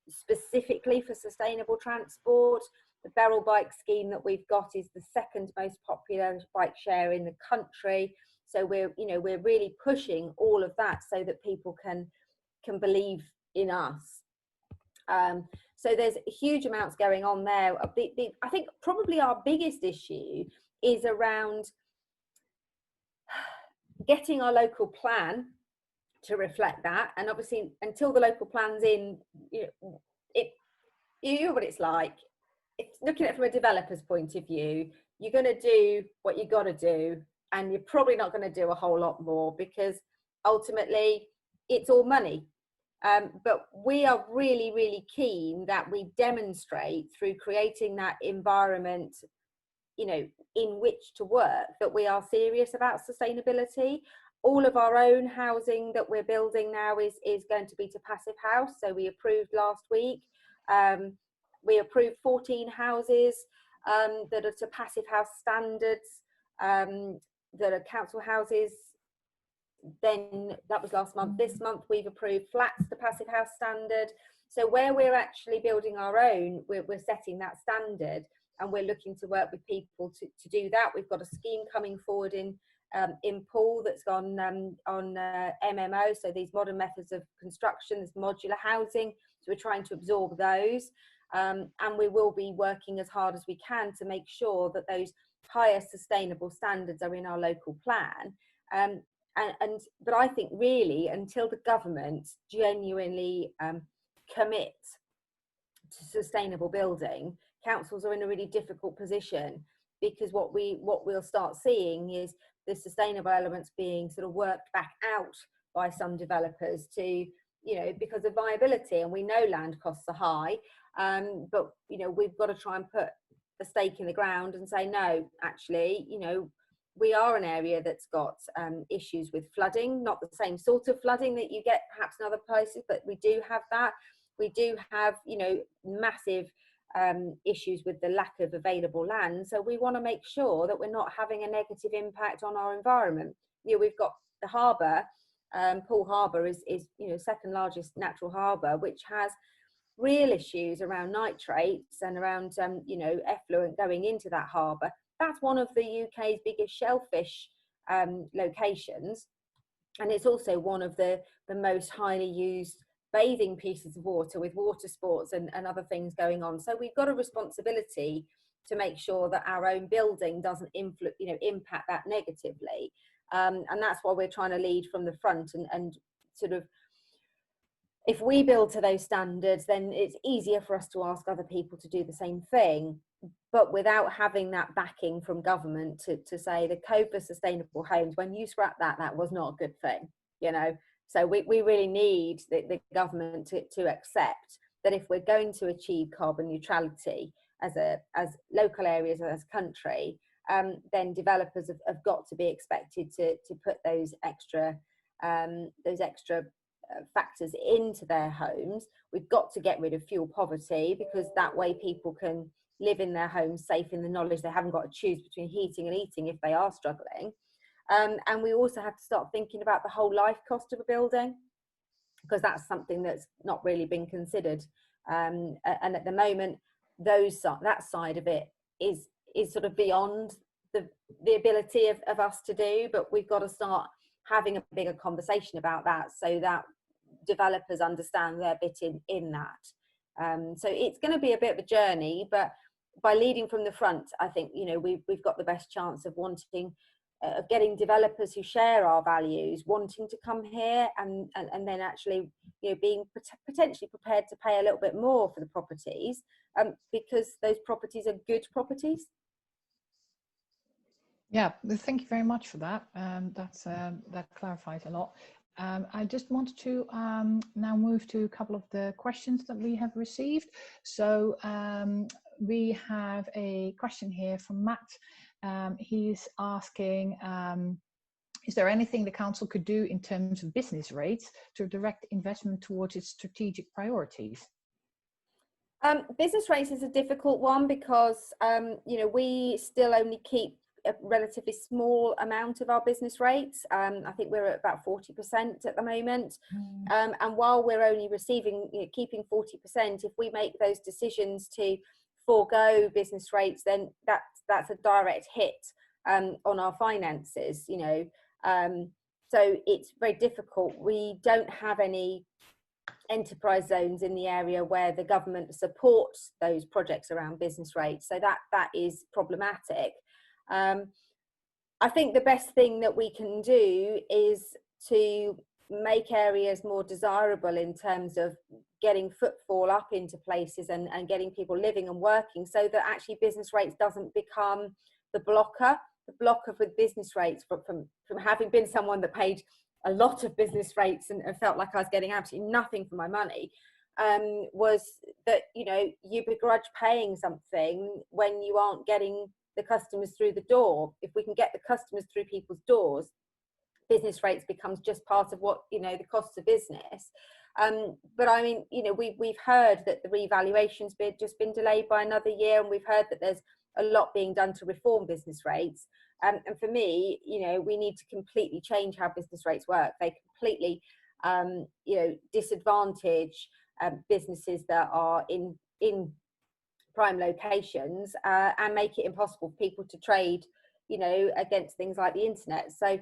Speaker 2: specifically for sustainable transport. The Beryl bike scheme that we've got is the second most popular bike share in the country. So we're, you know, we're really pushing all of that so that people can believe in us. So there's huge amounts going on there. I think probably our biggest issue is around getting our local plan to reflect that. And obviously until the local plan's in, you know what it's like. It's looking at it from a developer's point of view, you're going to do what you got to do, and you're probably not going to do a whole lot more, because ultimately it's all money. But we are really, really keen that we demonstrate through creating that environment, you know, in which to work, that we are serious about sustainability. All of our own housing that we're building now is going to be to passive house. So we approved last week. We approved 14 houses that are to passive house standards, that are council houses. Then that was last month. This month we've approved flats to passive house standard. So where we're actually building our own, we're setting that standard, and we're looking to work with people to do that. We've got a scheme coming forward in Poole that's gone on MMO, so these modern methods of construction, this modular housing. So we're trying to absorb those, and we will be working as hard as we can to make sure that those higher sustainable standards are in our local plan. But I think really until the government genuinely commit to sustainable building, councils are in a really difficult position, because what we'll start seeing is the sustainable elements being sort of worked back out by some developers to, you know, because of viability. And we know land costs are high, but you know, we've got to try and put a stake in the ground and say, no, actually, you know, we are an area that's got issues with flooding, not the same sort of flooding that you get perhaps in other places, but we do have that. We do have, you know, massive issues with the lack of available land. So we want to make sure that we're not having a negative impact on our environment. You know, we've got the harbour, Poole Harbour is, you know, second largest natural harbour, which has real issues around nitrates and around, you know, effluent going into that harbour. That's one of the UK's biggest shellfish locations, and it's also one of the most highly used bathing pieces of water, with water sports and other things going on. So we've got a responsibility to make sure that our own building doesn't impact that negatively, and that's why we're trying to lead from the front and sort of, if we build to those standards, then it's easier for us to ask other people to do the same thing, but without having that backing from government to say the Code for Sustainable Homes, when you scrap that, that was not a good thing, you know. So we really need the government to accept that if we're going to achieve carbon neutrality as local areas, as a country, then developers have got to be expected to put those extra factors into their homes. We've got to get rid of fuel poverty, because that way people can live in their homes safe in the knowledge they haven't got to choose between heating and eating if they are struggling. And we also have to start thinking about the whole life cost of a building, because that's something that's not really been considered. And at the moment, that side of it is sort of beyond the ability of us to do, but we've got to start having a bigger conversation about that, so that developers understand their bit in that. So it's going to be a bit of a journey, but by leading from the front, I think, you know, we've got the best chance of getting developers who share our values, wanting to come here, and then actually, you know, being potentially prepared to pay a little bit more for the properties, because those properties are good properties.
Speaker 1: Yeah, thank you very much for that. That clarifies a lot. I just wanted to now move to a couple of the questions that we have received. So we have a question here from Matt. He's asking, is there anything the council could do in terms of business rates to direct investment towards its strategic priorities?
Speaker 2: Business rates is a difficult one because, you know, we still only keep a relatively small amount of our business rates. I think we're at about 40% at the moment. And while we're only receiving, you know, keeping 40%, if we make those decisions to forego business rates, then that's a direct hit on our finances, you know. So it's very difficult. We don't have any enterprise zones in the area where the government supports those projects around business rates, so that is problematic. I think the best thing that we can do is to make areas more desirable in terms of getting footfall up into places and getting people living and working, so that actually business rates doesn't become the blocker. The blocker with business rates, from having been someone that paid a lot of business rates and felt like I was getting absolutely nothing for my money, was that, you know, you begrudge paying something when you aren't getting the customers through the door. If we can get the customers through people's doors, business rates becomes just part of what, you know, the costs of business. But I mean, you know, we've heard that the revaluation's just been delayed by another year, and we've heard that there's a lot being done to reform business rates. And for me, you know, we need to completely change how business rates work. They completely, you know, disadvantage businesses that are in prime locations, and make it impossible for people to trade, you know, against things like the internet. So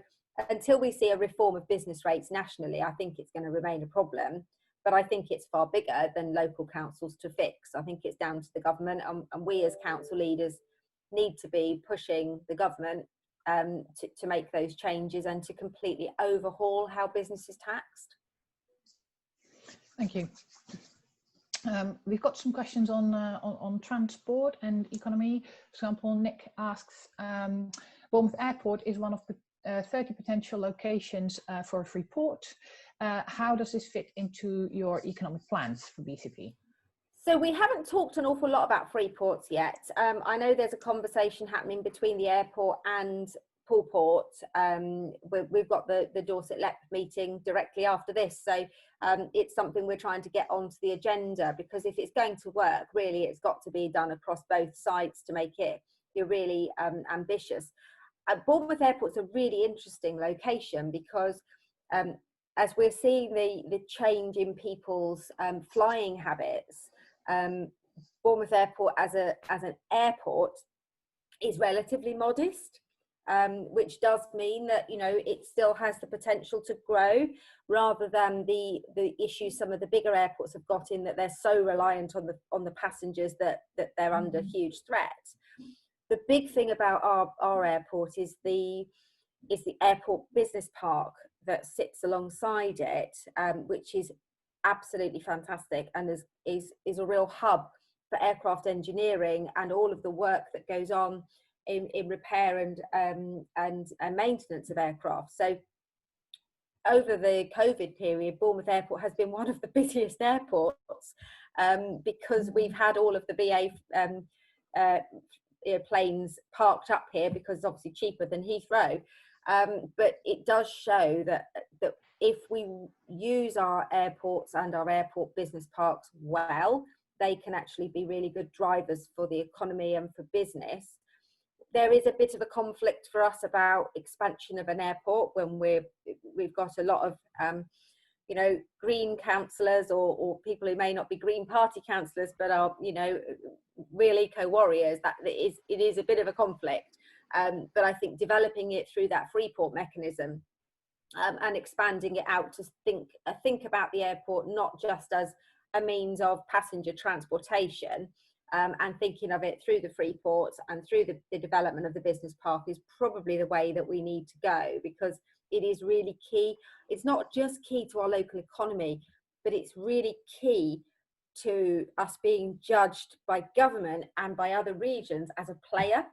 Speaker 2: until we see a reform of business rates nationally, I think it's going to remain a problem. But I think it's far bigger than local councils to fix. I think it's down to the government, and we as council leaders need to be pushing the government to make those changes and to completely overhaul how business is taxed.
Speaker 1: Thank you. We've got some questions on transport and economy. For example, Nick asks, Bournemouth Airport is one of the 30 potential locations for a free port. How does this fit into your economic plans for BCP?
Speaker 2: So we haven't talked an awful lot about free ports yet. I know there's a conversation happening between the airport and Poole Port. We've got the Dorset LEP meeting directly after this. So it's something we're trying to get onto the agenda, because if it's going to work, really, it's got to be done across both sides to make it really ambitious. Bournemouth Airport's a really interesting location because as we're seeing the change in people's flying habits, Bournemouth Airport as an airport is relatively modest, which does mean that, you know, it still has the potential to grow, rather than the issues some of the bigger airports have got, in that they're so reliant on the passengers that they're under huge threat. The big thing about our airport is the airport business park that sits alongside it, which is absolutely fantastic, and is a real hub for aircraft engineering and all of the work that goes on in repair and maintenance of aircraft. So over the COVID period, Bournemouth Airport has been one of the busiest airports, because we've had all of the BA planes parked up here, because it's obviously cheaper than Heathrow. But it does show that if we use our airports and our airport business parks well, they can actually be really good drivers for the economy and for business. There is a bit of a conflict for us about expansion of an airport when we've got a lot of you know, green councillors or people who may not be Green Party councillors but are, you know, real eco warriors. It is a bit of a conflict. But I think developing it through that free port mechanism and expanding it out to think about the airport not just as a means of passenger transportation, and thinking of it through the free ports and through the development of the business park is probably the way that we need to go, because it is really key. It's not just key to our local economy, but it's really key to us being judged by government and by other regions as a player.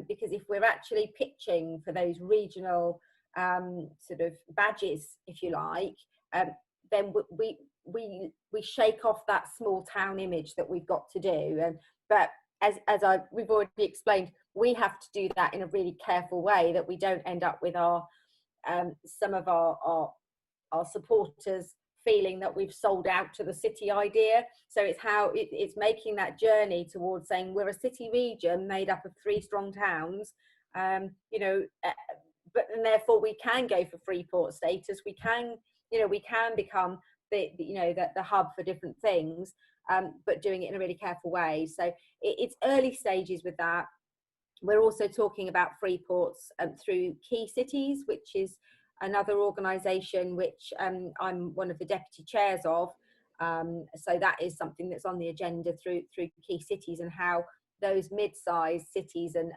Speaker 2: Because if we're actually pitching for those regional sort of badges, if you like, then we shake off that small town image that we've got to do. But as we've already explained, we have to do that in a really careful way, that we don't end up with our some of our supporters feeling that we've sold out to the city idea. So it's how it's making that journey towards saying we're a city region made up of 3 strong towns, you know, but and therefore we can go for free port status. We can, you know, we can become the hub for different things, but doing it in a really careful way. So it's early stages with that. We're also talking about free ports through key cities, which is another organisation which I'm one of the deputy chairs of. So that is something that's on the agenda through key cities, and how those mid-sized cities and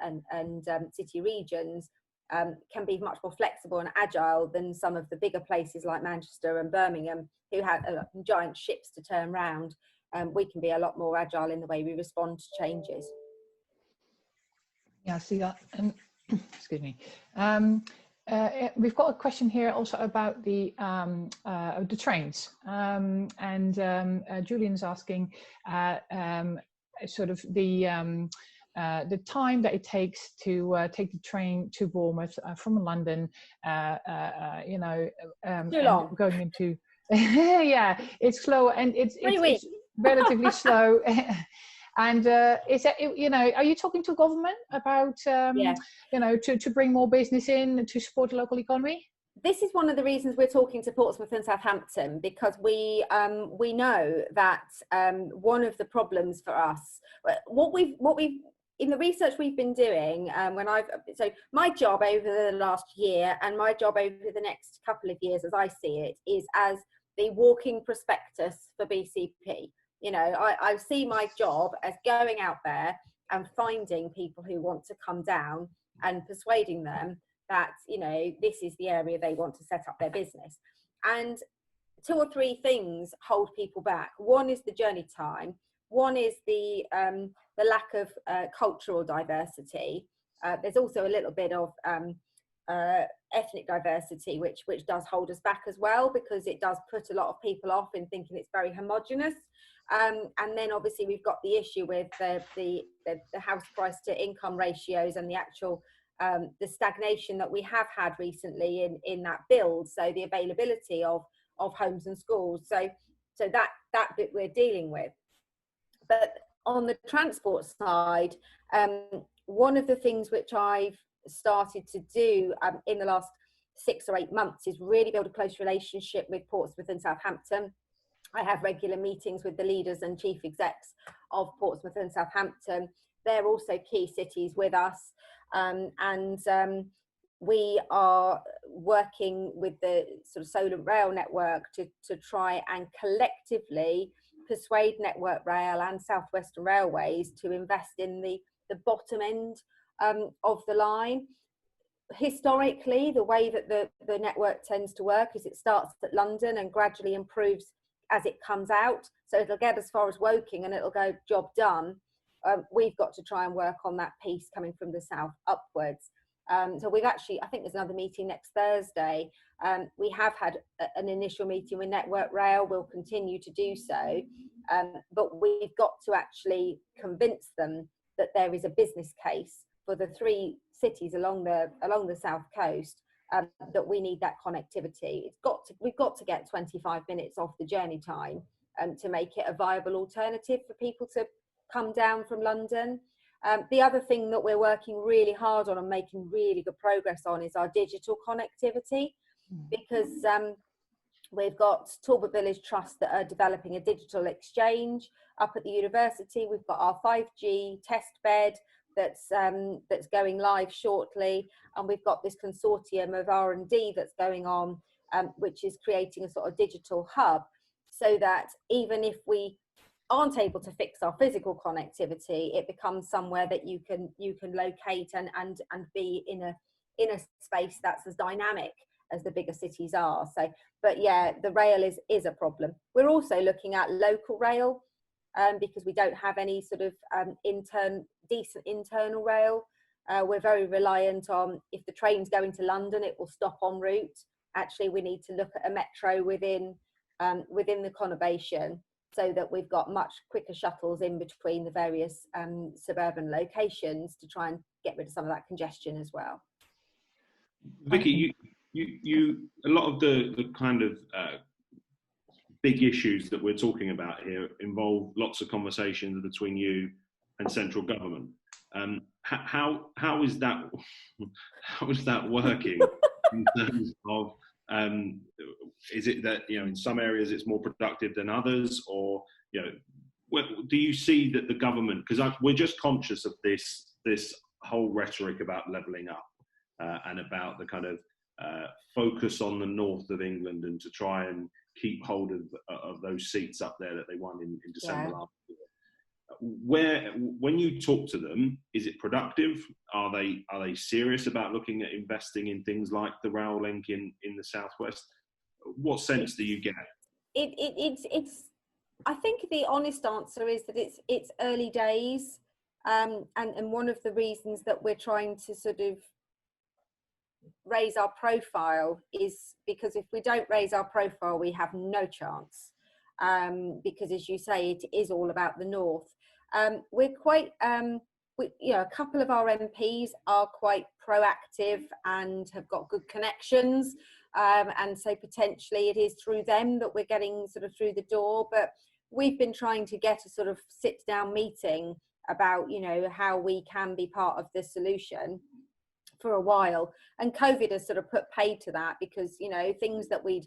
Speaker 2: city regions can be much more flexible and agile than some of the bigger places like Manchester and Birmingham, who have giant ships to turn round. We can be a lot more agile in the way we respond to changes.
Speaker 1: Yeah, see that. Excuse me. We've got a question here also about the trains, and Julian's asking sort of the time that it takes to take the train to Bournemouth from London. You know,
Speaker 2: too long.
Speaker 1: Going into yeah, it's slow, and it's relatively slow. And is that, you know, are you talking to government about, you know, to bring more business in to support the local economy?
Speaker 2: This is one of the reasons we're talking to Portsmouth and Southampton, because we know that one of the problems for us, what we've in the research we've been doing, so my job over the last year and my job over the next couple of years, as I see it, is as the walking prospectus for BCP. You know, I see my job as going out there and finding people who want to come down and persuading them that, you know, this is the area they want to set up their business. And 2 or 3 things hold people back. One is the journey time. One is the lack of cultural diversity. There's also a little bit of ethnic diversity, which does hold us back as well, because it does put a lot of people off in thinking it's very homogenous. And then obviously we've got the issue with the house price to income ratios and the actual the stagnation that we have had recently in that build. So the availability of homes and schools. So that bit we're dealing with. But on the transport side, one of the things which I've started to do in the last 6 or 8 months is really build a close relationship with Portsmouth and Southampton. I have regular meetings with the leaders and chief execs of Portsmouth and Southampton. They're also key cities with us. We are working with the sort of Solar Rail network to try and collectively persuade Network Rail and South Western Railways to invest in the bottom end of the line. Historically, the way that the network tends to work is it starts at London and gradually improves as it comes out. So it'll get as far as Woking and it'll go job done. We've got to try and work on that piece coming from the south upwards. So we've actually, I think there's another meeting next Thursday. We have had an initial meeting with Network Rail. We'll continue to do so. But we've got to actually convince them that there is a business case for the 3 cities along the south coast, that we need that connectivity. We've got to get 25 minutes off the journey time to make it a viable alternative for people to come down from London. The other thing that we're working really hard on and making really good progress on is our digital connectivity, because we've got Talbot Village Trust that are developing a digital exchange up at the university. We've got our 5G test bed that's going live shortly, and we've got this consortium of R&D that's going on, which is creating a sort of digital hub. so that even if we aren't able to fix our physical connectivity, it becomes somewhere that you can locate and be in a space that's as dynamic as the bigger cities are. So, but yeah, the rail is a problem. We're also looking at local rail, because we don't have any sort of decent internal rail. We're very reliant on, if the train's going to London, it will stop en route. Actually, we need to look at a metro within the conurbation, so that we've got much quicker shuttles in between the various suburban locations to try and get rid of some of that congestion as well.
Speaker 3: Vikki, you a lot of the kind of big issues that we're talking about here involve lots of conversations between you and central government. How is that working in terms of, is it that, you know, in some areas it's more productive than others, or, you know, do you see that the government, because we're just conscious of this whole rhetoric about levelling up and about the kind of focus on the north of England and to try and keep hold of those seats up there that they won in December last year. When you talk to them, is it productive? Are they serious about looking at investing in things like the rail link in the southwest? What sense do you get?
Speaker 2: It's I think the honest answer is that it's early days, and one of the reasons that we're trying to sort of raise our profile is because if we don't raise our profile, we have no chance, because, as you say, it is all about the north. We're quite you know, a couple of our MPs are quite proactive and have got good connections, and so potentially it is through them that we're getting sort of through the door. But we've been trying to get a sort of sit down meeting about, you know, how we can be part of the solution for a while, and COVID has sort of put paid to that, because, you know, things that we'd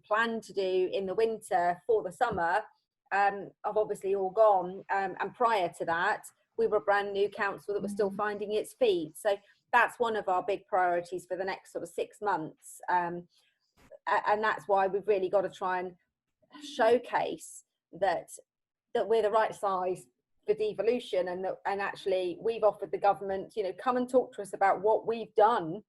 Speaker 2: planned to do in the winter for the summer have obviously all gone, and prior to that we were a brand new council that was still finding its feet. So that's one of our big priorities for the next sort of 6 months, and that's why we've really got to try and showcase that we're the right size for devolution, and actually we've offered the government, you know, come and talk to us about what we've done,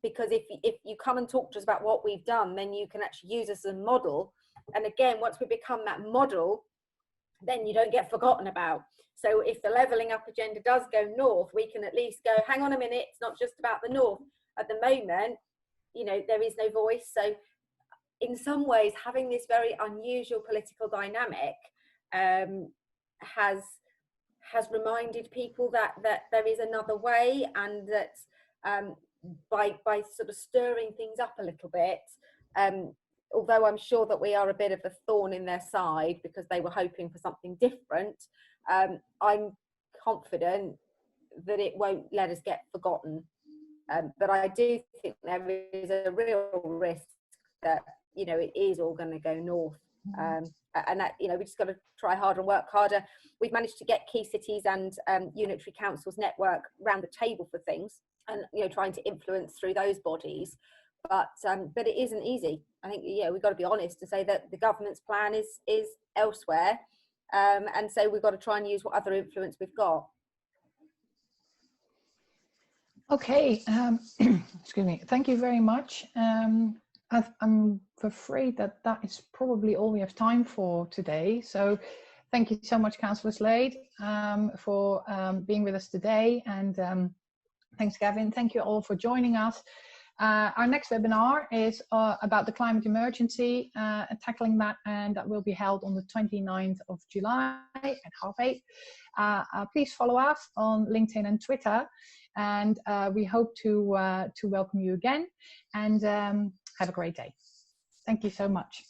Speaker 2: because if you come and talk to us about what we've done, then you can actually use us as a model, and again, once we become that model, then you don't get forgotten about. So if the levelling up agenda does go north, we can at least go, hang on a minute, it's not just about the north. At the moment, you know, there is no voice. So in some ways, having this very unusual political dynamic has reminded people that there is another way, and that by sort of stirring things up a little bit, although I'm sure that we are a bit of a thorn in their side because they were hoping for something different, I'm confident that it won't let us get forgotten. But I do think there is a real risk that, you know, it is all going to go north. And that, you know, we just got to try harder and work harder. We've managed to get key cities and unitary councils network round the table for things, and, you know, trying to influence through those bodies. But it isn't easy. I think, yeah, we've got to be honest and say that the government's plan is elsewhere, and so we've got to try and use what other influence we've got.
Speaker 1: Okay, excuse me. Thank you very much. I'm afraid that is probably all we have time for today. So thank you so much, Councillor Slade, for being with us today. And thanks, Gavin. Thank you all for joining us. Our next webinar is about the climate emergency, tackling that, and that will be held on the 29th of July at 8:30. Please follow us on LinkedIn and Twitter, and we hope to welcome you again, and have a great day. Thank you so much.